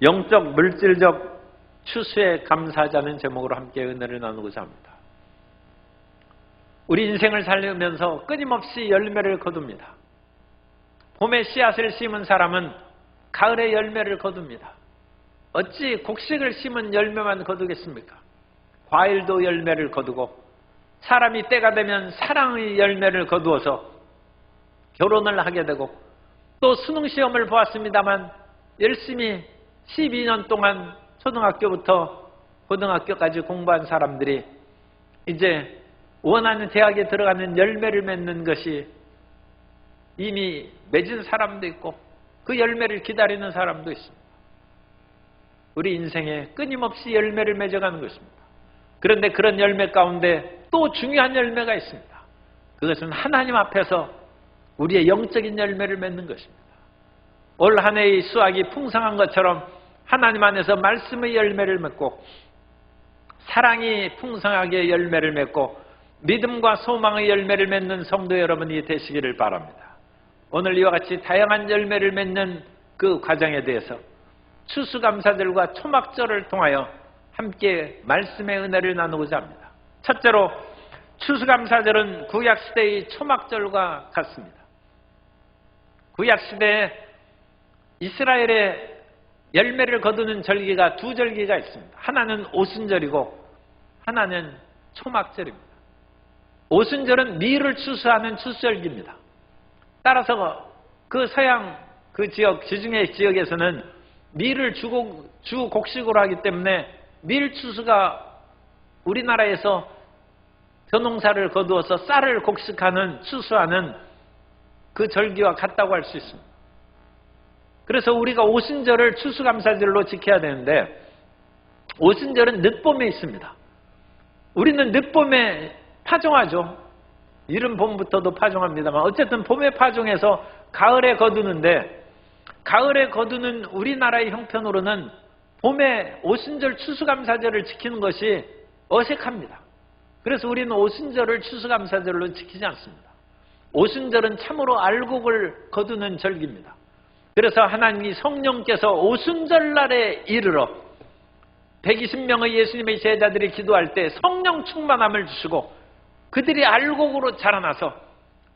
영적 물질적 추수에 감사하자는 제목으로 함께 은혜를 나누고자 합니다. 우리 인생을 살면서 끊임없이 열매를 거둡니다. 봄에 씨앗을 심은 사람은 가을에 열매를 거둡니다. 어찌 곡식을 심은 열매만 거두겠습니까? 과일도 열매를 거두고 사람이 때가 되면 사랑의 열매를 거두어서 결혼을 하게 되고 또 수능시험을 보았습니다만 열심히 12년 동안 초등학교부터 고등학교까지 공부한 사람들이 이제 원하는 대학에 들어가는 열매를 맺는 것이 이미 맺은 사람도 있고 그 열매를 기다리는 사람도 있습니다. 우리 인생에 끊임없이 열매를 맺어가는 것입니다. 그런데 그런 열매 가운데 또 중요한 열매가 있습니다. 그것은 하나님 앞에서 우리의 영적인 열매를 맺는 것입니다. 올 한 해의 수확이 풍성한 것처럼 하나님 안에서 말씀의 열매를 맺고 사랑이 풍성하게 열매를 맺고 믿음과 소망의 열매를 맺는 성도 여러분이 되시기를 바랍니다. 오늘 이와 같이 다양한 열매를 맺는 그 과정에 대해서 추수감사절과 초막절을 통하여 함께 말씀의 은혜를 나누고자 합니다. 첫째로 추수감사절은 구약시대의 초막절과 같습니다. 구약시대에 이스라엘의 열매를 거두는 절기가 두 절기가 있습니다. 하나는 오순절이고 하나는 초막절입니다. 오순절은 밀을 추수하는 추수절기입니다. 따라서 그 서양 그 지역, 지중해 지역에서는 밀을 주 곡식으로 하기 때문에 밀 추수가 우리나라에서 벼농사를 거두어서 쌀을 곡식하는 추수하는 그 절기와 같다고 할 수 있습니다. 그래서 우리가 오순절을 추수감사절로 지켜야 되는데 오순절은 늦봄에 있습니다. 우리는 늦봄에 파종하죠. 이른 봄부터도 파종합니다만 어쨌든 봄에 파종해서 가을에 거두는데 가을에 거두는 우리나라의 형편으로는 봄에 오순절 추수감사절을 지키는 것이 어색합니다. 그래서 우리는 오순절을 추수감사절로 지키지 않습니다. 오순절은 참으로 알곡을 거두는 절기입니다. 그래서 하나님이 성령께서 오순절날에 이르러 120명의 예수님의 제자들이 기도할 때 성령 충만함을 주시고 그들이 알곡으로 자라나서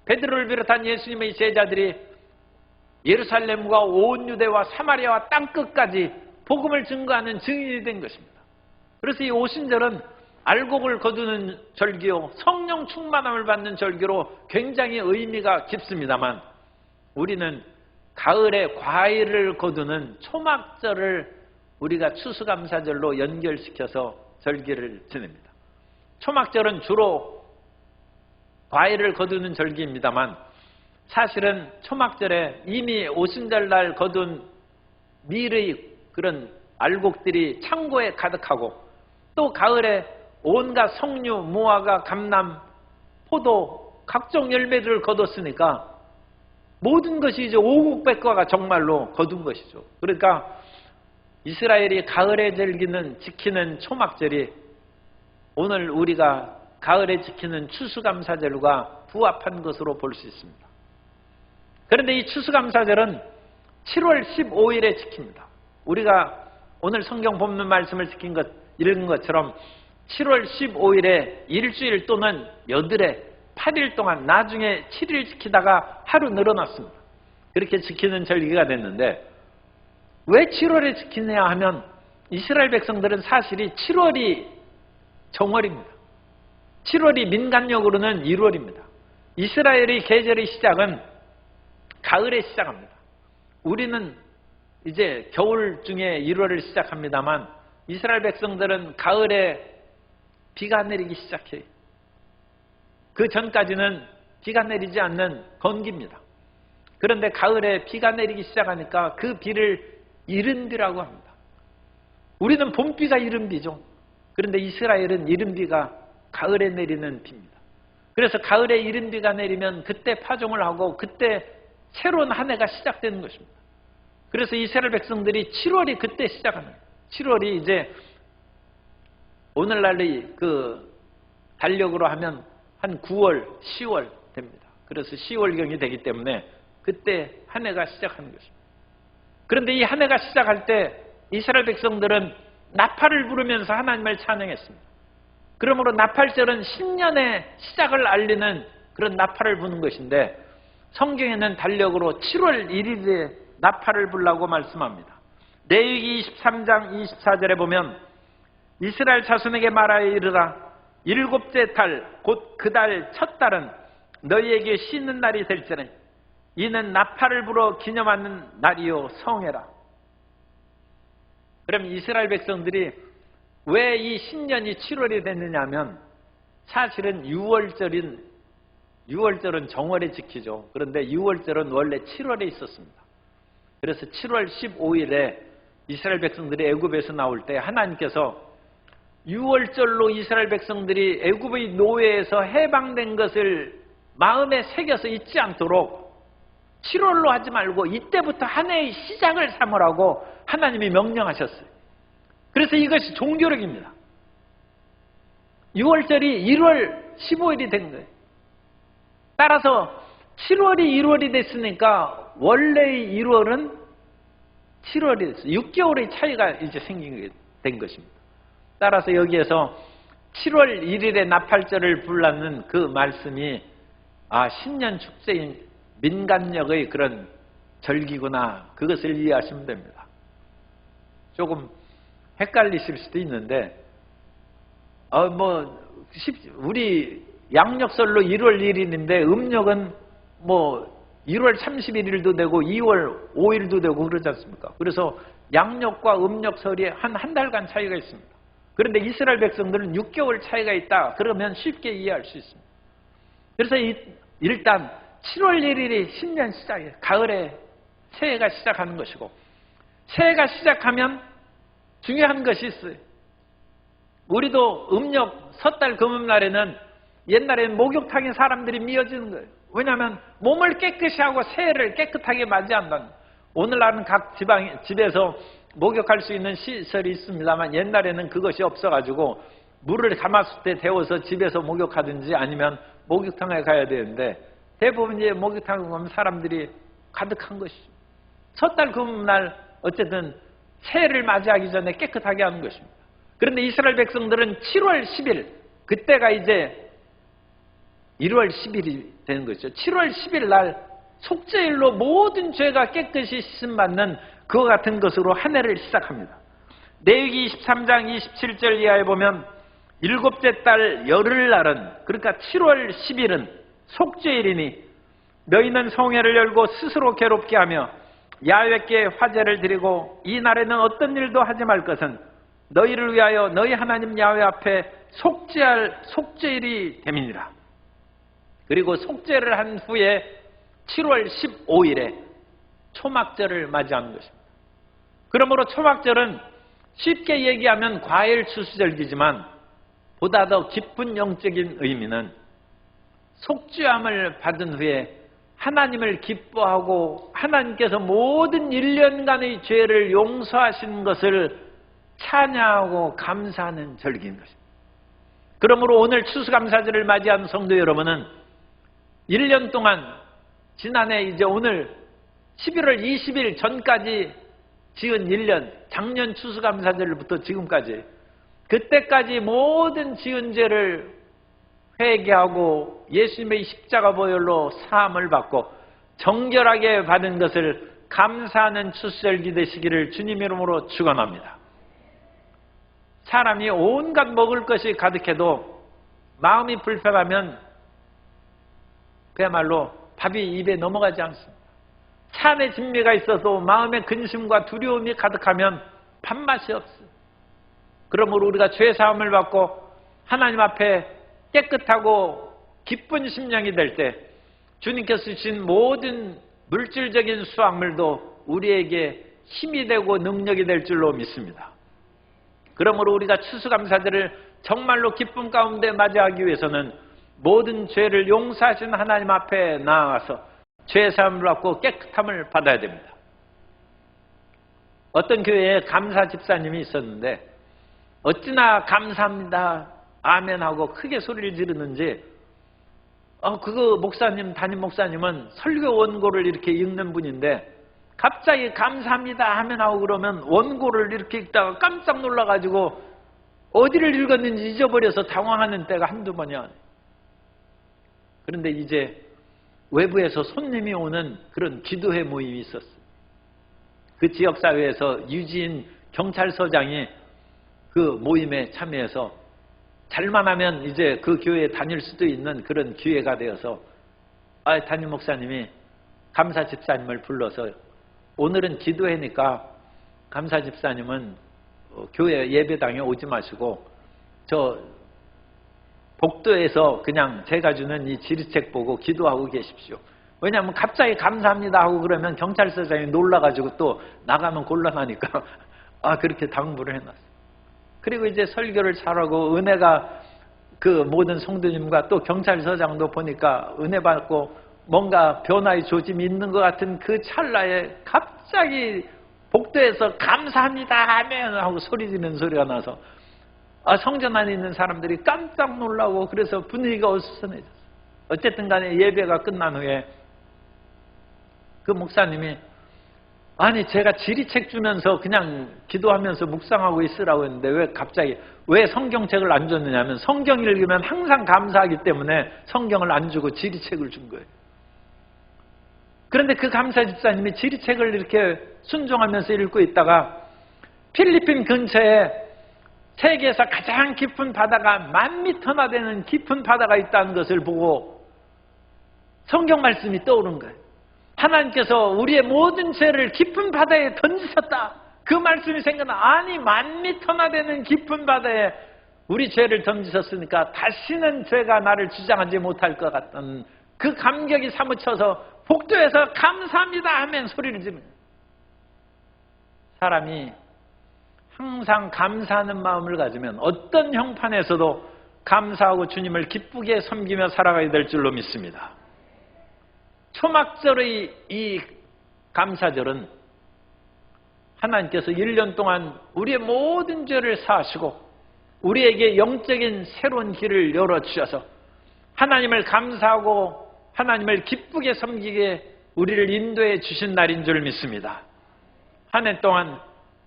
베드로를 비롯한 예수님의 제자들이 예루살렘과 온 유대와 사마리아와 땅끝까지 복음을 증거하는 증인이 된 것입니다. 그래서 이 오순절은 알곡을 거두는 절기요 성령 충만함을 받는 절기로 굉장히 의미가 깊습니다만 우리는 가을에 과일을 거두는 초막절을 우리가 추수감사절로 연결시켜서 절기를 지냅니다. 초막절은 주로 과일을 거두는 절기입니다만 사실은 초막절에 이미 오순절날 거둔 밀의 그런 알곡들이 창고에 가득하고 또 가을에 온갖 석류, 무화과, 감람, 포도 각종 열매들을 거뒀으니까 모든 것이 이제 오곡백과가 정말로 거둔 것이죠. 그러니까 이스라엘이 가을에 지키는 초막절이 오늘 우리가 가을에 지키는 추수감사절과 부합한 것으로 볼 수 있습니다. 그런데 이 추수감사절은 7월 15일에 지킵니다. 우리가 오늘 성경 본문 말씀을 읽은 것처럼 7월 15일에 일주일 또는 여드레 8일 동안 나중에 7일 지키다가 하루 늘어났습니다. 그렇게 지키는 절기가 됐는데 왜 7월에 지키냐 하면 이스라엘 백성들은 사실이 7월이 정월입니다. 7월이 민간력으로는 1월입니다. 이스라엘의 계절의 시작은 가을에 시작합니다. 우리는 이제 겨울 중에 1월을 시작합니다만 이스라엘 백성들은 가을에 비가 내리기 시작해요. 그 전까지는 비가 내리지 않는 건기입니다. 그런데 가을에 비가 내리기 시작하니까 그 비를 이른 비라고 합니다. 우리는 봄비가 이른 비죠. 그런데 이스라엘은 이른 비가 가을에 내리는 비입니다. 그래서 가을에 이른 비가 내리면 그때 파종을 하고 그때 새로운 한 해가 시작되는 것입니다. 그래서 이스라엘 백성들이 7월이 그때 시작합니다. 7월이 이제 오늘날의 그 달력으로 하면 한 9월, 10월 됩니다. 그래서 10월경이 되기 때문에 그때 한 해가 시작하는 것입니다. 그런데 이 한 해가 시작할 때 이스라엘 백성들은 나팔을 부르면서 하나님을 찬양했습니다. 그러므로 나팔절은 신년의 시작을 알리는 그런 나팔을 부는 것인데, 성경에는 달력으로 7월 1일에 나팔을 불라고 말씀합니다. 레위기 23장 24절에 보면 이스라엘 자손에게 말하여 이르라. 일곱째 달 곧 그 달 첫 달은 너희에게 쉬는 날이 될지니 이는 나팔을 불어 기념하는 날이요 성회라. 그럼 이스라엘 백성들이 왜 이 신년이 7월이 됐느냐 하면, 사실은 6월절은 정월에 지키죠. 그런데 6월절은 원래 7월에 있었습니다. 그래서 7월 15일에 이스라엘 백성들이 애굽에서 나올 때 하나님께서 6월절로 이스라엘 백성들이 애굽의 노예에서 해방된 것을 마음에 새겨서 잊지 않도록 7월로 하지 말고 이때부터 한 해의 시작을 삼으라고 하나님이 명령하셨어요. 그래서 이것이 종교력입니다. 6월절이 1월 15일이 된 거예요. 따라서 7월이 1월이 됐으니까 원래의 1월은 7월이 됐어요. 6개월의 차이가 이제 생기게 된 것입니다. 따라서 여기에서 7월 1일에 나팔절을 불렀는 그 말씀이 신년 축제인 민간력의 그런 절기구나, 그것을 이해하시면 됩니다. 조금 헷갈리실 수도 있는데 우리 양력설로 1월 1일인데 음력은 1월 31일도 되고 2월 5일도 되고 그러지 않습니까? 그래서 양력과 음력설이 한 달간 차이가 있습니다. 그런데 이스라엘 백성들은 6개월 차이가 있다. 그러면 쉽게 이해할 수 있습니다. 그래서 일단 7월 1일이 신년 시작이에요. 가을에 새해가 시작하는 것이고, 새해가 시작하면 중요한 것이 있어요. 우리도 음력 섣달 금음날에는 옛날에는 목욕탕에 사람들이 미어지는 거예요. 왜냐하면 몸을 깨끗이 하고 새해를 깨끗하게 맞이한다는. 오늘날은 각 집에서 목욕할 수 있는 시설이 있습니다만, 옛날에는 그것이 없어가지고 물을 가마솥에 데워서 집에서 목욕하든지 아니면 목욕탕에 가야 되는데, 대부분 이제 목욕탕에 가면 사람들이 가득한 것이죠. 섣달 금음날 어쨌든 새해를 맞이하기 전에 깨끗하게 하는 것입니다. 그런데 이스라엘 백성들은 7월 10일, 그때가 이제 1월 10일이 되는 것이죠. 7월 10일 날 속죄일로 모든 죄가 깨끗이 씻음받는 그와 같은 것으로 한 해를 시작합니다. 레위기 23장 27절 이하에 보면 일곱째 달 열흘날은, 그러니까 7월 10일은 속죄일이니 너희는 성회를 열고 스스로 괴롭게 하며 야훼께 화제를 드리고 이 날에는 어떤 일도 하지 말 것은 너희를 위하여 너희 하나님 야훼 앞에 속죄할 속죄일이 됨이니라. 그리고 속죄를 한 후에 7월 15일에 초막절을 맞이하는 것입니다. 그러므로 초막절은 쉽게 얘기하면 과일 추수절기지만 보다 더 깊은 영적인 의미는 속죄함을 받은 후에 하나님을 기뻐하고 하나님께서 모든 1년간의 죄를 용서하신 것을 찬양하고 감사하는 절기인 것입니다. 그러므로 오늘 추수감사절을 맞이한 성도 여러분은 1년 동안, 지난해 이제 오늘 11월 20일 전까지 지은 1년, 작년 추수감사절부터 지금까지, 그때까지 모든 지은 죄를 회개하고 예수님의 십자가 보혈로 사함을 받고 정결하게 받은 것을 감사하는 추수절기 되시기를 주님 이름으로 축원합니다. 사람이 온갖 먹을 것이 가득해도 마음이 불편하면 그야말로 밥이 입에 넘어가지 않습니다. 차 안에 진미가 있어도 마음에 근심과 두려움이 가득하면 밥맛이 없어요. 그러므로 우리가 죄사함을 받고 하나님 앞에 깨끗하고 기쁜 심령이 될 때 주님께서 주신 모든 물질적인 수확물도 우리에게 힘이 되고 능력이 될 줄로 믿습니다. 그러므로 우리가 추수감사절을 정말로 기쁨 가운데 맞이하기 위해서는 모든 죄를 용서하신 하나님 앞에 나아가서 죄사함을 받고 깨끗함을 받아야 됩니다. 어떤 교회에 감사 집사님이 있었는데 어찌나 감사합니다, 아멘하고 크게 소리를 지르는지 그거 목사님, 담임 목사님은 설교 원고를 이렇게 읽는 분인데 갑자기 감사합니다 하면 하고 그러면 원고를 이렇게 읽다가 깜짝 놀라가지고 어디를 읽었는지 잊어버려서 당황하는 때가 한두 번이 아니에요. 그런데 이제 외부에서 손님이 오는 그런 기도회 모임이 있었어요. 그 지역사회에서 유지인 경찰서장이 그 모임에 참여해서 잘만 하면 이제 그 교회에 다닐 수도 있는 그런 기회가 되어서 담임 목사님이 감사 집사님을 불러서 오늘은 기도회니까 감사 집사님은 교회 예배당에 오지 마시고 저 복도에서 그냥 제가 주는 이 지리책 보고 기도하고 계십시오. 왜냐하면 갑자기 감사합니다 하고 그러면 경찰서장이 놀라가지고 또 나가면 곤란하니까 그렇게 당부를 해놨어요. 그리고 이제 설교를 잘하고 은혜가 그 모든 성도님과 또 경찰서장도 보니까 은혜 받고 뭔가 변화의 조짐이 있는 것 같은 그 찰나에 갑자기 복도에서 감사합니다 하면 하고 소리 지르는 소리가 나서 성전 안에 있는 사람들이 깜짝 놀라고 그래서 분위기가 어수선해졌어요. 어쨌든 간에 예배가 끝난 후에 그 목사님이 제가 지리책 주면서 그냥 기도하면서 묵상하고 있으라고 했는데 왜 갑자기 왜 성경책을 안 줬느냐면 성경 읽으면 항상 감사하기 때문에 성경을 안 주고 지리책을 준 거예요. 그런데 그 감사 집사님이 지리책을 이렇게 순종하면서 읽고 있다가 필리핀 근처에 세계에서 가장 깊은 바다가 10,000m나 되는 깊은 바다가 있다는 것을 보고 성경 말씀이 떠오른 거예요. 하나님께서 우리의 모든 죄를 깊은 바다에 던지셨다. 그 말씀이 생각나. 10,000m나 되는 깊은 바다에 우리 죄를 던지셨으니까 다시는 죄가 나를 주장하지 못할 것 같다는 그 감격이 사무쳐서 복도에서 감사합니다 하면 소리를 지릅니다. 사람이 항상 감사하는 마음을 가지면 어떤 형편에서도 감사하고 주님을 기쁘게 섬기며 살아가야 될 줄로 믿습니다. 초막절의 이 감사절은 하나님께서 1년 동안 우리의 모든 죄를 사하시고 우리에게 영적인 새로운 길을 열어주셔서 하나님을 감사하고 하나님을 기쁘게 섬기게 우리를 인도해 주신 날인 줄 믿습니다. 한 해 동안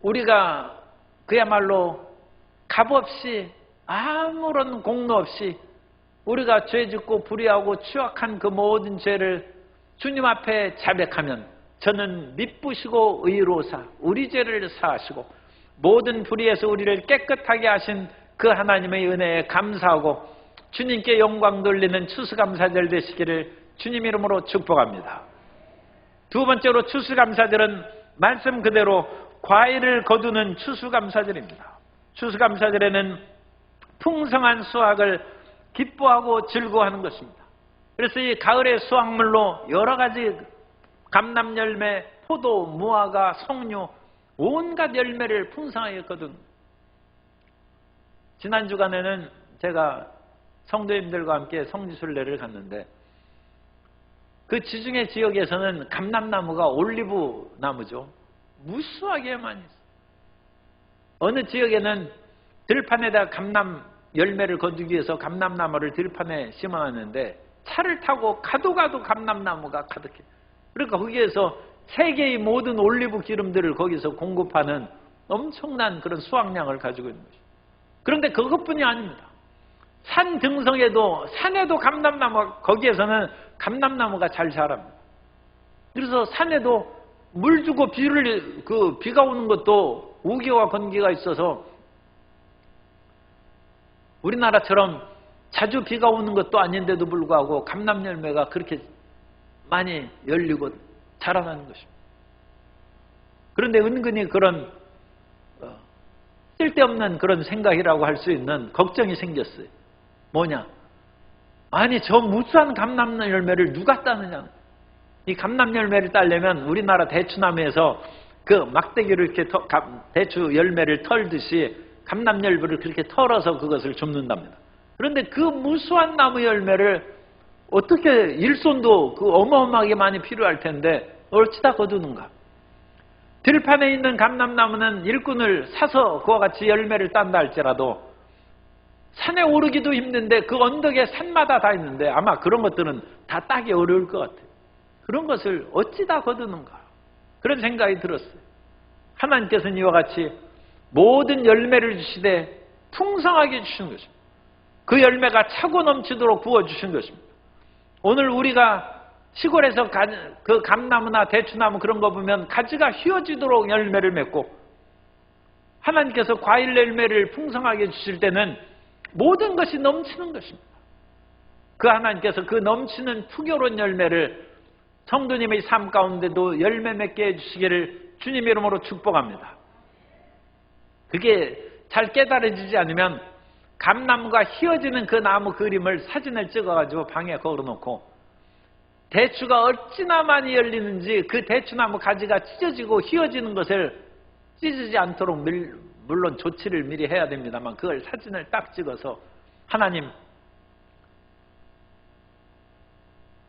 우리가 그야말로 값없이 아무런 공로 없이 우리가 죄짓고 불의하고 추악한 그 모든 죄를 주님 앞에 자백하면 저는 미쁘시고 의로사 우리 죄를 사하시고 모든 불의에서 우리를 깨끗하게 하신 그 하나님의 은혜에 감사하고 주님께 영광 돌리는 추수감사절 되시기를 주님 이름으로 축복합니다. 두 번째로 추수감사절은 말씀 그대로 과일을 거두는 추수감사절입니다. 추수감사절에는 풍성한 수확을 기뻐하고 즐거워하는 것입니다. 그래서 이 가을의 수확물로 여러 가지 감람열매, 포도, 무화과, 석류 온갖 열매를 풍성하게 거둔. 지난 주간에는 제가 성도님들과 함께 성지순례를 갔는데 그 지중해 지역에서는 감람나무가 올리브 나무죠. 무수하게 많이 있어요. 어느 지역에는 들판에다 감람 열매를 거두기 위해서 감람나무를 들판에 심어놨는데 차를 타고 가도 감람나무가 가득해. 그러니까 거기에서 세계의 모든 올리브 기름들을 거기서 공급하는 엄청난 그런 수확량을 가지고 있는 것이죠. 그런데 그것뿐이 아닙니다. 산 등성에도 산에도 감람나무, 거기에서는 감람나무가 잘 자랍니다. 그래서 산에도 물 주고 비가 오는 것도 우기와 건기가 있어서 우리나라처럼 자주 비가 오는 것도 아닌데도 불구하고 감람 열매가 그렇게 많이 열리고 자라나는 것입니다. 그런데 은근히 그런 쓸데없는 그런 생각이라고 할 수 있는 걱정이 생겼어요. 뭐냐? 저 무수한 감람 열매를 누가 따느냐? 이 감람 열매를 따려면 우리나라 대추나무에서 그 막대기를 이렇게 대추 열매를 털듯이 감람 열매를 그렇게 털어서 그것을 줍는답니다. 그런데 그 무수한 나무 열매를 어떻게 일손도 그 어마어마하게 많이 필요할 텐데 어찌다 거두는가? 들판에 있는 감람나무는 일꾼을 사서 그와 같이 열매를 딴다 할지라도 산에 오르기도 힘든데 그 언덕에 산마다 다 있는데 아마 그런 것들은 다 따기 어려울 것 같아요. 그런 것을 어찌다 거두는가? 그런 생각이 들었어요. 하나님께서는 이와 같이 모든 열매를 주시되 풍성하게 주신 것입니다. 그 열매가 차고 넘치도록 부어주신 것입니다. 오늘 우리가 시골에서 그 감나무나 대추나무 그런 거 보면 가지가 휘어지도록 열매를 맺고, 하나님께서 과일 열매를 풍성하게 주실 때는 모든 것이 넘치는 것입니다. 그 하나님께서 그 넘치는 풍요로운 열매를 성도님의 삶 가운데도 열매 맺게 해주시기를 주님 이름으로 축복합니다. 그게 잘 깨달아지지 않으면 감나무가 휘어지는 그 나무 그림을 사진을 찍어가지고 방에 걸어놓고, 대추가 어찌나 많이 열리는지 그 대추나무 가지가 찢어지고 휘어지는 것을 찢어지지 않도록 물론 조치를 미리 해야 됩니다만, 그걸 사진을 딱 찍어서 하나님,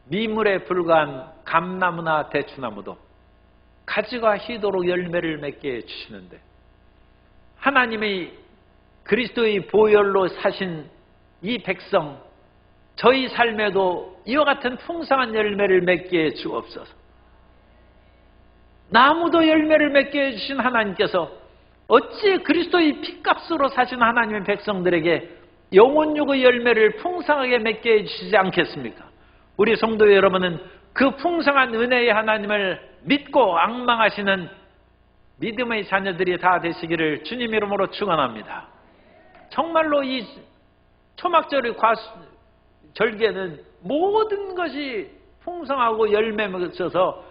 미물에 불과한 감나무나 대추나무도 가지가 휘도록 열매를 맺게 해주시는데, 하나님의 그리스도의 보혈로 사신 이 백성, 저희 삶에도 이와 같은 풍성한 열매를 맺게 해 주옵소서. 나무도 열매를 맺게 해주신 하나님께서 어찌 그리스도의 피값으로 사신 하나님의 백성들에게 영혼육의 열매를 풍성하게 맺게 해주시지 않겠습니까? 우리 성도 여러분은 그 풍성한 은혜의 하나님을 믿고 앙망하시는 믿음의 자녀들이 다 되시기를 주님 이름으로 축원합니다. 정말로 이 초막절의 절개는 모든 것이 풍성하고 열매 맺어서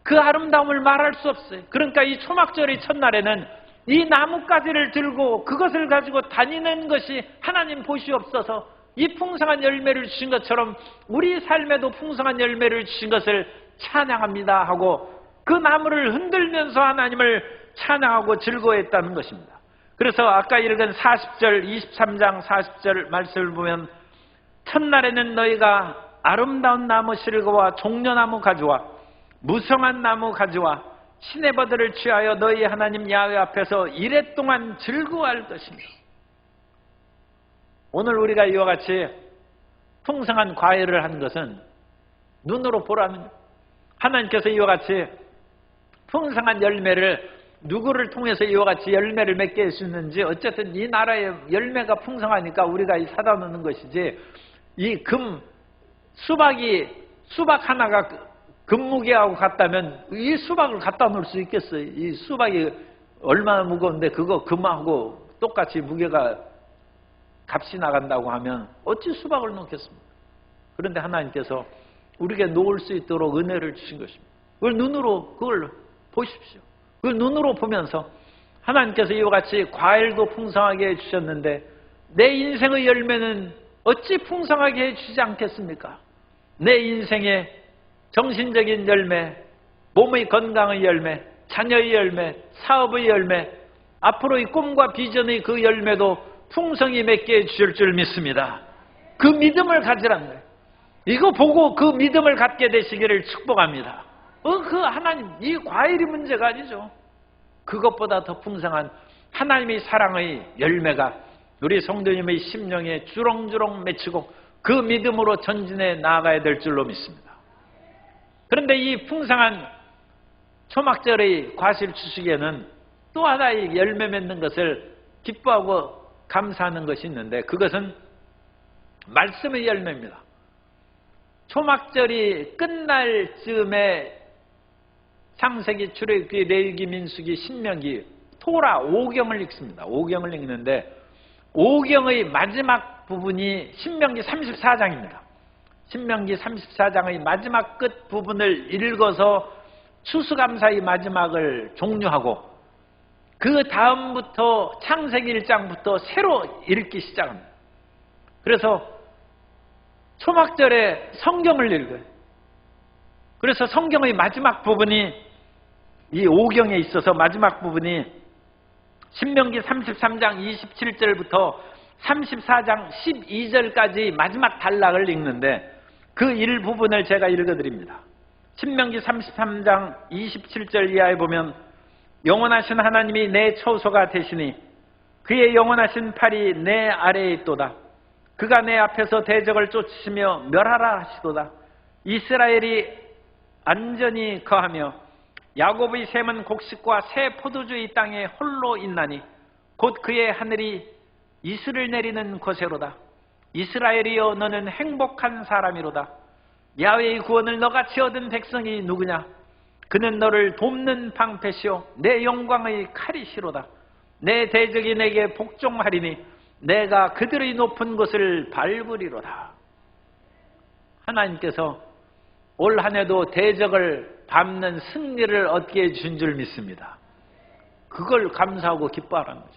그 아름다움을 말할 수 없어요. 그러니까 이 초막절의 첫날에는 이 나뭇가지를 들고 그것을 가지고 다니는 것이 하나님 보시옵소서, 이 풍성한 열매를 주신 것처럼 우리 삶에도 풍성한 열매를 주신 것을 찬양합니다 하고 그 나무를 흔들면서 하나님을 찬양하고 즐거워했다는 것입니다. 그래서 아까 읽은 40절, 23장 40절 말씀을 보면, 첫날에는 너희가 아름다운 나무 실과와 종려나무 가지와 무성한 나무 가지와 시내버들을 취하여 너희 하나님 야훼 앞에서 이래 동안 즐거워할 것입니다. 오늘 우리가 이와 같이 풍성한 과일을 한 것은 눈으로 보라는 거예요. 하나님께서 이와 같이 풍성한 열매를 누구를 통해서 이와 같이 열매를 맺게 해주는지, 어쨌든 이 나라의 열매가 풍성하니까 우리가 이 사다 놓는 것이지, 이 수박 하나가 금무게하고 같다면 이 수박을 갖다 놓을 수 있겠어요? 이 수박이 얼마나 무거운데 그거 금하고 똑같이 무게가 값이 나간다고 하면 어찌 수박을 놓겠습니까? 그런데 하나님께서 우리에게 놓을 수 있도록 은혜를 주신 것입니다. 그걸 눈으로 그걸 보십시오. 그걸 눈으로 보면서 하나님께서 이와 같이 과일도 풍성하게 해주셨는데 내 인생의 열매는 어찌 풍성하게 해주시지 않겠습니까? 내 인생의 정신적인 열매, 몸의 건강의 열매, 자녀의 열매, 사업의 열매, 앞으로의 꿈과 비전의 그 열매도 풍성히 맺게 해주실 줄 믿습니다. 그 믿음을 가지란 거예요. 이거 보고 그 믿음을 갖게 되시기를 축복합니다. 그 하나님, 이 과일이 문제가 아니죠. 그것보다 더 풍성한 하나님의 사랑의 열매가 우리 성도님의 심령에 주렁주렁 맺히고 그 믿음으로 전진해 나아가야 될 줄로 믿습니다. 그런데 이 풍성한 초막절의 과실 추수기에는 또 하나의 열매 맺는 것을 기뻐하고 감사하는 것이 있는데, 그것은 말씀의 열매입니다. 초막절이 끝날 즈음에 창세기, 출애굽기, 레위기, 민수기, 신명기, 토라 5경을 읽습니다. 5경을 읽는데 5경의 마지막 부분이 신명기 34장입니다. 신명기 34장의 마지막 끝 부분을 읽어서 추수감사의 마지막을 종료하고 그 다음부터 창세기 1장부터 새로 읽기 시작합니다. 그래서 초막절에 성경을 읽어요. 그래서 성경의 마지막 부분이 이 5경에 있어서 마지막 부분이 신명기 33장 27절부터 34장 12절까지 마지막 단락을 읽는데 그 일부분을 제가 읽어드립니다. 신명기 33장 27절 이하에 보면, 영원하신 하나님이 내 처소가 되시니 그의 영원하신 팔이 내 아래에 있도다. 그가 내 앞에서 대적을 쫓으시며 멸하라 하시도다. 이스라엘이 안전히 거하며 야곱의 샘은 곡식과 새 포도주의 땅에 홀로 있나니 곧 그의 하늘이 이슬을 내리는 곳에로다. 이스라엘이여 너는 행복한 사람이로다. 야훼의 구원을 너같이 얻은 백성이 누구냐? 그는 너를 돕는 방패시오 내 영광의 칼이시로다. 내 대적이 내게 복종하리니 내가 그들의 높은 곳을 밟으리로다. 하나님께서 올 한 해도 대적을 밟는 승리를 얻게 해준 줄 믿습니다. 그걸 감사하고 기뻐하라는 거죠.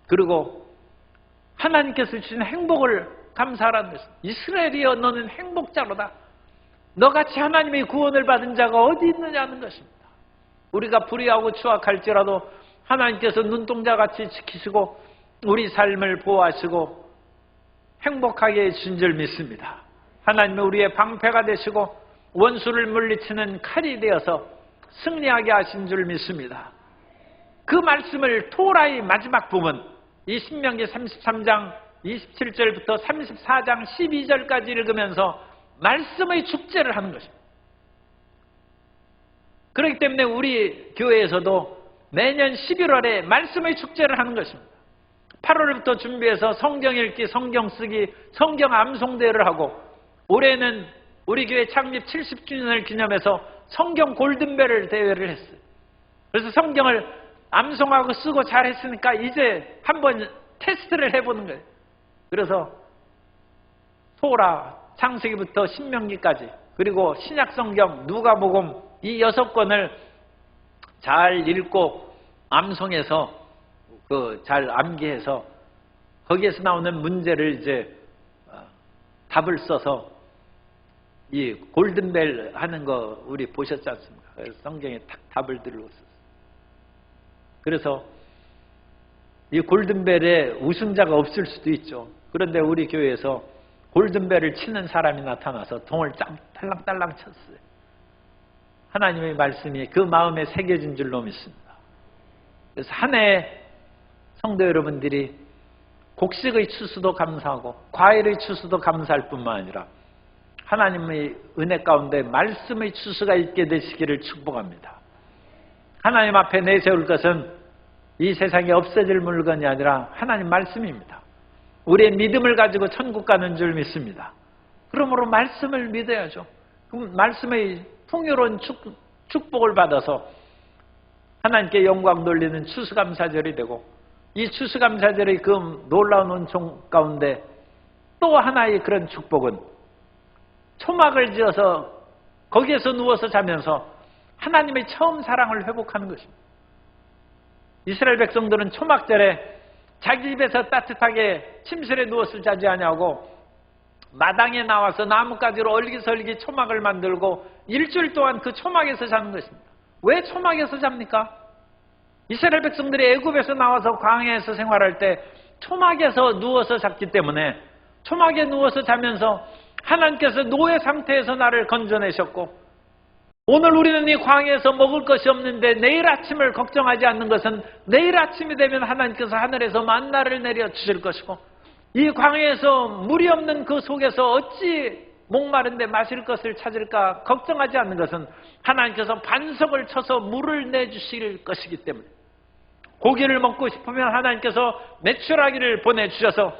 그리고 하나님께서 주신 행복을 감사하라는 것입니다. 이스라엘이여 너는 행복자로다. 너같이 하나님의 구원을 받은 자가 어디 있느냐는 것입니다. 우리가 불의하고 추악할지라도 하나님께서 눈동자같이 지키시고 우리 삶을 보호하시고 행복하게 해주신 줄 믿습니다. 하나님은 우리의 방패가 되시고 원수를 물리치는 칼이 되어서 승리하게 하신 줄 믿습니다. 그 말씀을 토라의 마지막 부분, 이 신명기 33장 27절부터 34장 12절까지 읽으면서 말씀의 축제를 하는 것입니다. 그렇기 때문에 우리 교회에서도 매년 11월에 말씀의 축제를 하는 것입니다. 8월부터 준비해서 성경 읽기, 성경 쓰기, 성경 암송대회를 하고 올해는 우리 교회 창립 70주년을 기념해서 성경 골든벨을 대회를 했어요. 그래서 성경을 암송하고 쓰고 잘했으니까 이제 한번 테스트를 해보는 거예요. 그래서 토라, 창세기부터 신명기까지 그리고 신약성경, 누가복음 이 6권을 잘 읽고 암송해서 잘 암기해서 거기에서 나오는 문제를 이제 답을 써서 이 골든벨 하는 거 우리 보셨지 않습니까? 그래서 성경에 딱 답을 들고 있었어요. 그래서 이 골든벨에 우승자가 없을 수도 있죠. 그런데 우리 교회에서 골든벨을 치는 사람이 나타나서 동을 딸랑딸랑 쳤어요. 하나님의 말씀이 그 마음에 새겨진 줄로 믿습니다. 그래서 한 해 성도 여러분들이 곡식의 추수도 감사하고 과일의 추수도 감사할 뿐만 아니라 하나님의 은혜 가운데 말씀의 추수가 있게 되시기를 축복합니다. 하나님 앞에 내세울 것은 이 세상에 없어질 물건이 아니라 하나님 말씀입니다. 우리의 믿음을 가지고 천국 가는 줄 믿습니다. 그러므로 말씀을 믿어야죠. 그럼 말씀의 풍요로운 축복을 받아서 하나님께 영광 돌리는 추수감사절이 되고 이 추수감사절의 그 놀라운 은총 가운데 또 하나의 그런 축복은 초막을 지어서 거기에서 누워서 자면서 하나님의 처음 사랑을 회복하는 것입니다. 이스라엘 백성들은 초막절에 자기 집에서 따뜻하게 침실에 누워서 자지 아니하고 마당에 나와서 나뭇가지로 얼기설기 초막을 만들고 일주일 동안 그 초막에서 자는 것입니다. 왜 초막에서 잡니까? 이스라엘 백성들이 애굽에서 나와서 광야에서 생활할 때 초막에서 누워서 잤기 때문에 초막에 누워서 자면서 하나님께서 노예 상태에서 나를 건져내셨고 오늘 우리는 이 광야에서 먹을 것이 없는데 내일 아침을 걱정하지 않는 것은 내일 아침이 되면 하나님께서 하늘에서 만나를 내려주실 것이고 이 광야에서 물이 없는 그 속에서 어찌 목마른데 마실 것을 찾을까 걱정하지 않는 것은 하나님께서 반석을 쳐서 물을 내주실 것이기 때문에 고기를 먹고 싶으면 하나님께서 메추라기를 보내주셔서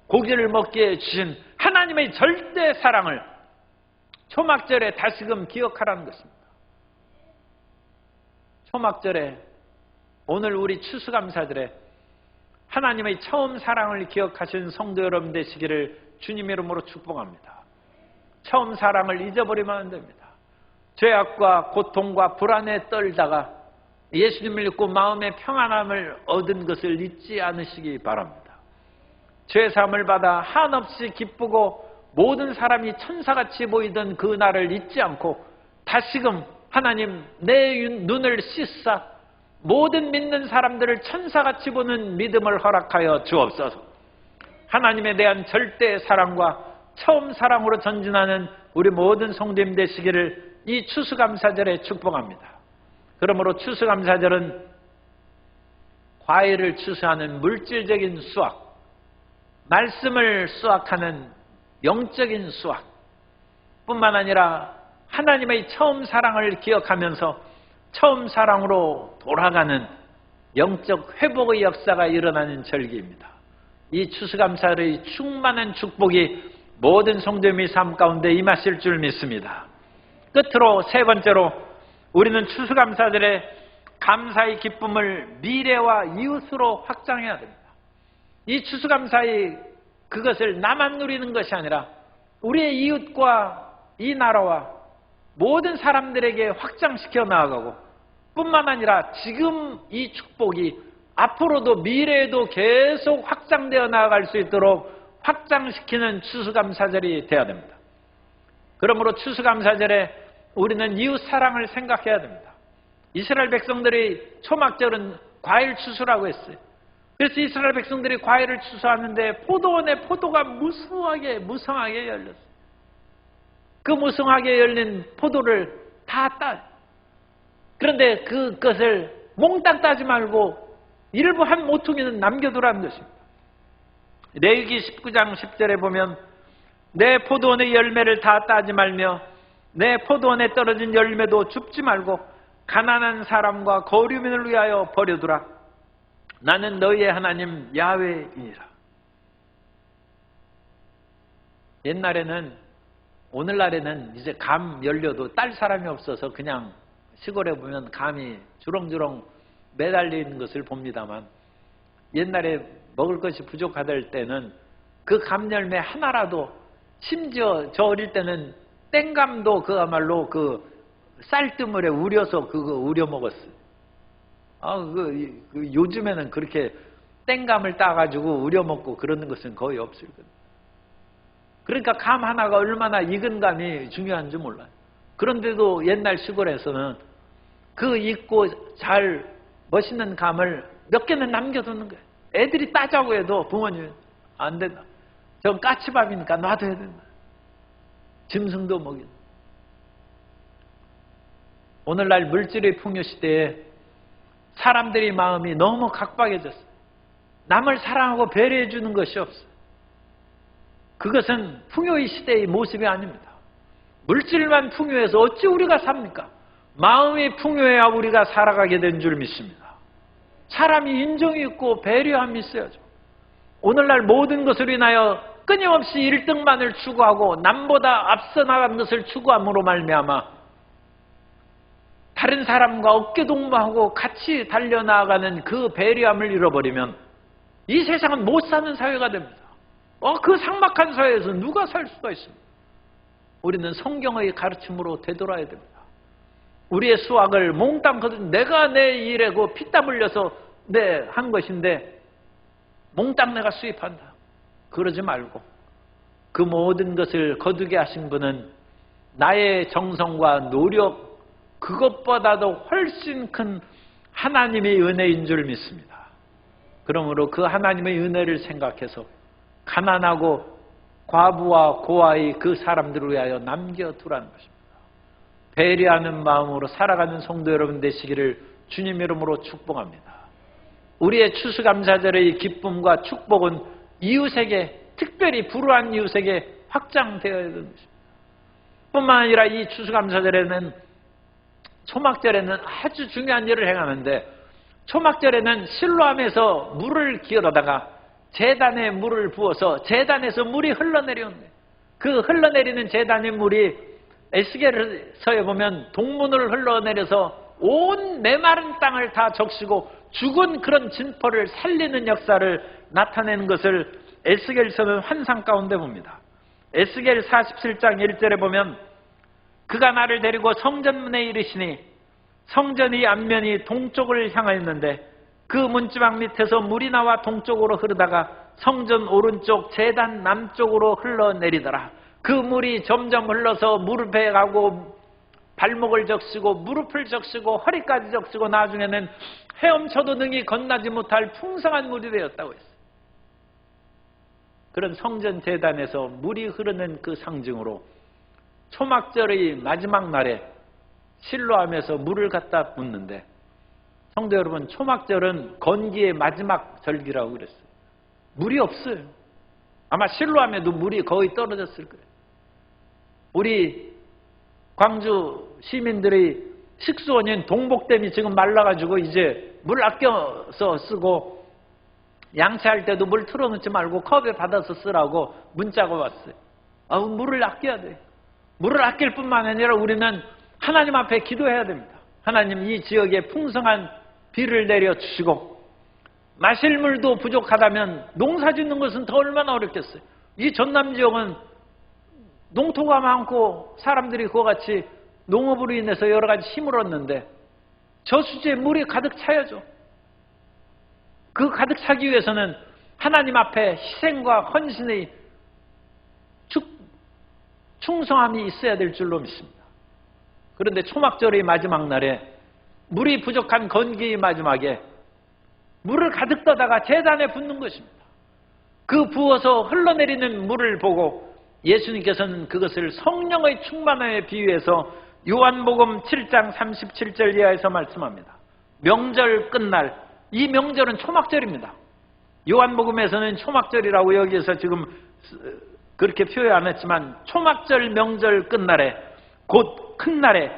고기를 먹게 해주신 하나님의 절대 사랑을 초막절에 다시금 기억하라는 것입니다. 초막절에 오늘 우리 추수감사절에 하나님의 처음 사랑을 기억하신 성도 여러분 되시기를 주님의 이름으로 축복합니다. 처음 사랑을 잊어버리면 안 됩니다. 죄악과 고통과 불안에 떨다가 예수님을 믿고 마음의 평안함을 얻은 것을 잊지 않으시기 바랍니다. 죄사함을 받아 한없이 기쁘고 모든 사람이 천사같이 보이던 그 날을 잊지 않고 다시금 하나님 내 눈을 씻사 모든 믿는 사람들을 천사같이 보는 믿음을 허락하여 주옵소서. 하나님에 대한 절대 사랑과 처음 사랑으로 전진하는 우리 모든 성도님 되시기를 이 추수감사절에 축복합니다. 그러므로 추수감사절은 과일을 추수하는 물질적인 수확, 말씀을 수확하는 영적인 수확 뿐만 아니라 하나님의 처음 사랑을 기억하면서 처음 사랑으로 돌아가는 영적 회복의 역사가 일어나는 절기입니다. 이 추수감사의 충만한 축복이 모든 성도님의 삶 가운데 임하실 줄 믿습니다. 끝으로 세 번째로 우리는 추수감사절에 감사의 기쁨을 미래와 이웃으로 확장해야 됩니다. 이 추수감사의 그것을 나만 누리는 것이 아니라 우리의 이웃과 이 나라와 모든 사람들에게 확장시켜 나아가고 뿐만 아니라 지금 이 축복이 앞으로도 미래에도 계속 확장되어 나아갈 수 있도록 확장시키는 추수감사절이 되어야 됩니다. 그러므로 추수감사절에 우리는 이웃 사랑을 생각해야 됩니다. 이스라엘 백성들이 초막절은 과일 추수라고 했어요. 그래서 이스라엘 백성들이 과일을 추수하는데 포도원에 포도가 무성하게 열렸어요. 그 무성하게 열린 포도를 다 따. 그런데 그것을 몽땅 따지 말고 일부 한 모퉁이는 남겨두라는 것입니다. 레위기 19장 10절에 보면 내 포도원의 열매를 다 따지 말며 내 포도원에 떨어진 열매도 줍지 말고 가난한 사람과 거류민을 위하여 버려두라. 나는 너희의 하나님 야훼이니라. 옛날에는 오늘날에는 이제 감 열려도 딸 사람이 없어서 그냥 시골에 보면 감이 주렁주렁 매달려 있는 것을 봅니다만 옛날에 먹을 것이 부족하던 때는 그 감 열매 하나라도 심지어 저 어릴 때는 땡감도 그야말로 그 쌀뜨물에 우려서 그거 우려 먹었어요. 요즘에는 그렇게 땡감을 따가지고 우려 먹고 그러는 것은 거의 없을 거예요. 그러니까 감 하나가 얼마나 익은 감이 중요한지 몰라요. 그런데도 옛날 시골에서는 그 익고 잘 멋있는 감을 몇 개는 남겨두는 거예요. 애들이 따자고 해도 부모님이 안 된다. 저건 까치밥이니까 놔둬야 된다. 짐승도 먹인. 오늘날 물질의 풍요 시대에 사람들의 마음이 너무 각박해졌어요. 남을 사랑하고 배려해 주는 것이 없어요. 그것은 풍요의 시대의 모습이 아닙니다. 물질만 풍요해서 어찌 우리가 삽니까? 마음이 풍요해야 우리가 살아가게 된 줄 믿습니다. 사람이 인정이 있고 배려함이 있어야죠. 오늘날 모든 것을 인하여 끊임없이 1등만을 추구하고 남보다 앞서 나간 것을 추구함으로 말미암아 다른 사람과 어깨동무하고 같이 달려나가는 그 배려함을 잃어버리면 이 세상은 못 사는 사회가 됩니다. 그 삭막한 사회에서 누가 살 수가 있습니까? 우리는 성경의 가르침으로 되돌아야 됩니다. 우리의 수확을 몽땅 거둔 내가 내 일에고 피땀 흘려서 한 것인데 몽땅 내가 수입한다. 그러지 말고 그 모든 것을 거두게 하신 분은 나의 정성과 노력 그것보다도 훨씬 큰 하나님의 은혜인 줄 믿습니다. 그러므로 그 하나님의 은혜를 생각해서 가난하고 과부와 고아의 그 사람들을 위하여 남겨두라는 것입니다. 배려하는 마음으로 살아가는 성도 여러분 되시기를 주님 이름으로 축복합니다. 우리의 추수감사절의 기쁨과 축복은 이웃에게, 특별히 불우한 이웃에게 확장되어야 되는 것입니다. 뿐만 아니라 이 추수감사절에는, 초막절에는 아주 중요한 일을 행하는데, 초막절에는 실로암에서 물을 기울여다가 제단에 물을 부어서 제단에서 물이 흘러내려오는데, 그 흘러내리는 제단의 물이 에스겔서에 보면 동문을 흘러내려서 온 메마른 땅을 다 적시고 죽은 그런 진포를 살리는 역사를 나타내는 것을 에스겔서는 환상 가운데 봅니다. 에스겔 47장 1절에 보면 그가 나를 데리고 성전문에 이르시니 성전의 앞면이 동쪽을 향하였는데 그 문지방 밑에서 물이 나와 동쪽으로 흐르다가 성전 오른쪽 제단 남쪽으로 흘러내리더라. 그 물이 점점 흘러서 무릎에 가고 발목을 적시고 무릎을 적시고 허리까지 적시고 나중에는 헤엄쳐도 능히 건너지 못할 풍성한 물이 되었다고 했어요. 그런 성전 제단에서 물이 흐르는 그 상징으로 초막절의 마지막 날에 실로암에서 물을 갖다 붓는데, 성도 여러분, 초막절은 건기의 마지막 절기라고 그랬어요. 물이 없어요. 아마 실로암에도 물이 거의 떨어졌을 거예요. 우리 광주 시민들의 식수원인 동복댐이 지금 말라가지고 이제 물 아껴서 쓰고 양치할 때도 물 틀어놓지 말고 컵에 받아서 쓰라고 문자가 왔어요. 물을 아껴야 돼. 물을 아낄 뿐만 아니라 우리는 하나님 앞에 기도해야 됩니다. 하나님, 이 지역에 풍성한 비를 내려주시고 마실 물도 부족하다면 농사 짓는 것은 더 얼마나 어렵겠어요. 이 전남 지역은 농토가 많고 사람들이 그와 같이 농업으로 인해서 여러 가지 힘을 얻는데 저수지에 물이 가득 차야죠. 그 가득 차기 위해서는 하나님 앞에 희생과 헌신의 충성함이 있어야 될 줄로 믿습니다. 그런데 초막절의 마지막 날에 물이 부족한 건기의 마지막에 물을 가득 떠다가 제단에 붓는 것입니다. 그 부어서 흘러내리는 물을 보고 예수님께서는 그것을 성령의 충만함에 비유해서 요한복음 7장 37절 이하에서 말씀합니다. 명절 끝날, 이 명절은 초막절입니다. 요한복음에서는 초막절이라고 여기에서 지금 그렇게 표현 안 했지만 초막절 명절 끝날에 곧 큰 날에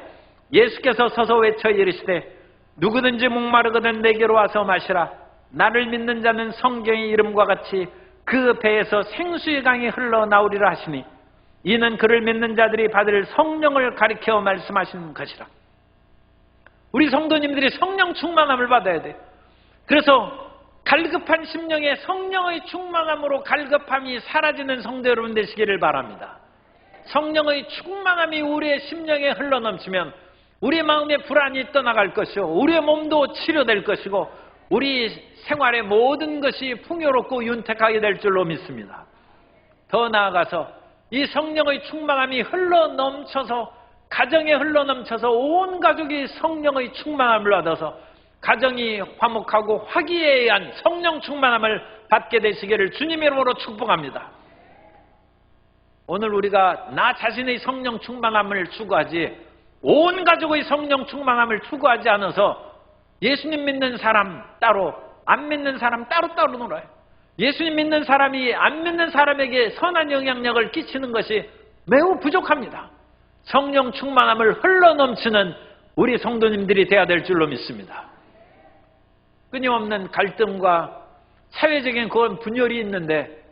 예수께서 서서 외쳐 이르시되 누구든지 목마르거든 내게로 와서 마시라. 나를 믿는 자는 성경의 이름과 같이 그 배에서 생수의 강이 흘러나오리라 하시니 이는 그를 믿는 자들이 받을 성령을 가리켜 말씀하신 것이라. 우리 성도님들이 성령 충만함을 받아야 돼. 그래서 갈급한 심령에 성령의 충만함으로 갈급함이 사라지는 성도 여러분 되시기를 바랍니다. 성령의 충만함이 우리의 심령에 흘러넘치면 우리 마음의 불안이 떠나갈 것이요 우리의 몸도 치료될 것이고 우리 생활의 모든 것이 풍요롭고 윤택하게 될 줄로 믿습니다. 더 나아가서 이 성령의 충만함이 흘러넘쳐서 가정에 흘러넘쳐서 온 가족이 성령의 충만함을 받아서 가정이 화목하고 화기애애한 의한 성령 충만함을 받게 되시기를 주님의 이름으로 축복합니다. 오늘 우리가 나 자신의 성령 충만함을 추구하지 온 가족의 성령 충만함을 추구하지 않아서 예수님 믿는 사람 따로 안 믿는 사람 따로따로 놀아요. 예수님 믿는 사람이 안 믿는 사람에게 선한 영향력을 끼치는 것이 매우 부족합니다. 성령 충만함을 흘러넘치는 우리 성도님들이 되어야 될 줄로 믿습니다. 끊임없는 갈등과 사회적인 그런 분열이 있는데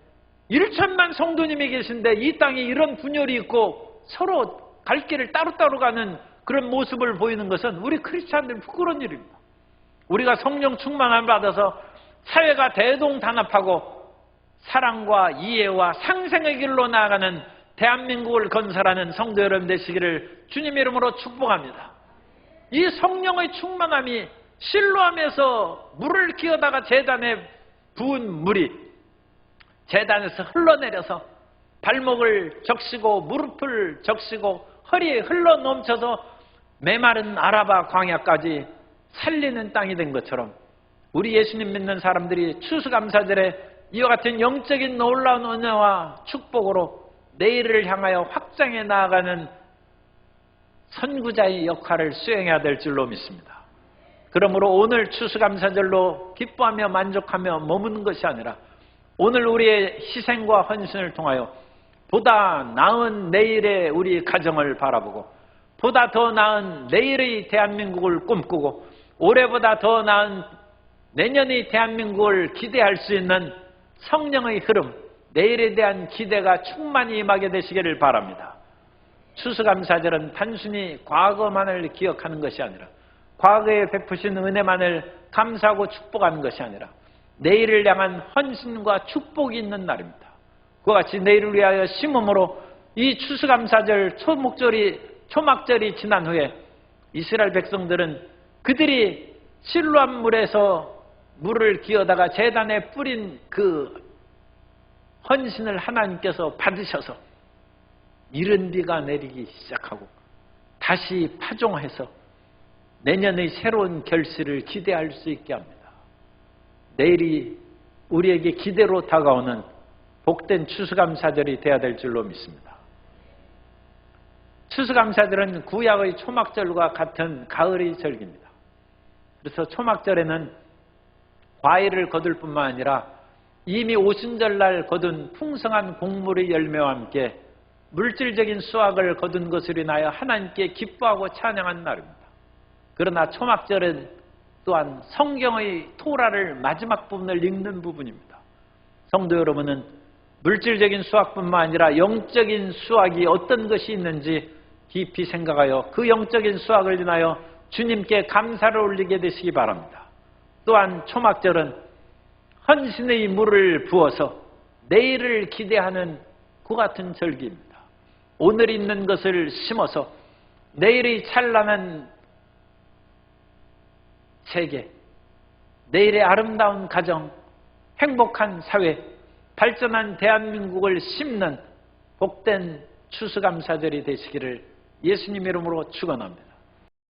1천만 성도님이 계신데 이 땅에 이런 분열이 있고 서로 갈 길을 따로따로 가는 그런 모습을 보이는 것은 우리 크리스찬들 부끄러운 일입니다. 우리가 성령 충만함을 받아서 사회가 대동단합하고 사랑과 이해와 상생의 길로 나아가는 대한민국을 건설하는 성도 여러분 되시기를 주님의 이름으로 축복합니다. 이 성령의 충만함이 실로암에서 물을 기어다가 제단에 부은 물이 제단에서 흘러내려서 발목을 적시고 무릎을 적시고 허리에 흘러넘쳐서 메마른 아라바 광야까지 살리는 땅이 된 것처럼 우리 예수님 믿는 사람들이 추수감사절에 이와 같은 영적인 놀라운 은혜와 축복으로 내일을 향하여 확장해 나아가는 선구자의 역할을 수행해야 될 줄로 믿습니다. 그러므로 오늘 추수감사절로 기뻐하며 만족하며 머무는 것이 아니라 오늘 우리의 희생과 헌신을 통하여 보다 나은 내일의 우리 가정을 바라보고 보다 더 나은 내일의 대한민국을 꿈꾸고 올해보다 더 나은 내년의 대한민국을 기대할 수 있는 성령의 흐름, 내일에 대한 기대가 충만히 임하게 되시기를 바랍니다. 추수감사절은 단순히 과거만을 기억하는 것이 아니라 과거에 베푸신 은혜만을 감사하고 축복하는 것이 아니라 내일을 향한 헌신과 축복이 있는 날입니다. 그와 같이 내일을 위하여 심음으로 이 추수감사절 초막절이 지난 후에 이스라엘 백성들은 그들이 실로암 물에서 물을 기어다가 제단에 뿌린 그 헌신을 하나님께서 받으셔서 이른 비가 내리기 시작하고 다시 파종해서 내년의 새로운 결실을 기대할 수 있게 합니다. 내일이 우리에게 기대로 다가오는 복된 추수감사절이 되어야 될 줄로 믿습니다. 추수감사절은 구약의 초막절과 같은 가을의 절기입니다. 그래서 초막절에는 과일을 거둘 뿐만 아니라 이미 오순절날 거둔 풍성한 곡물의 열매와 함께 물질적인 수확을 거둔 것으로 인하여 하나님께 기뻐하고 찬양한 날입니다. 그러나 초막절은 또한 성경의 토라를 마지막 부분을 읽는 부분입니다. 성도 여러분은 물질적인 수확뿐만 아니라 영적인 수확이 어떤 것이 있는지 깊이 생각하여 그 영적인 수확을 인하여 주님께 감사를 올리게 되시기 바랍니다. 또한 초막절은 헌신의 물을 부어서 내일을 기대하는 그 같은 절기입니다. 오늘 있는 것을 심어서 내일의 찬란한 세계, 내일의 아름다운 가정, 행복한 사회, 발전한 대한민국을 심는 복된 추수감사절이 되시기를 예수님 이름으로 축원합니다.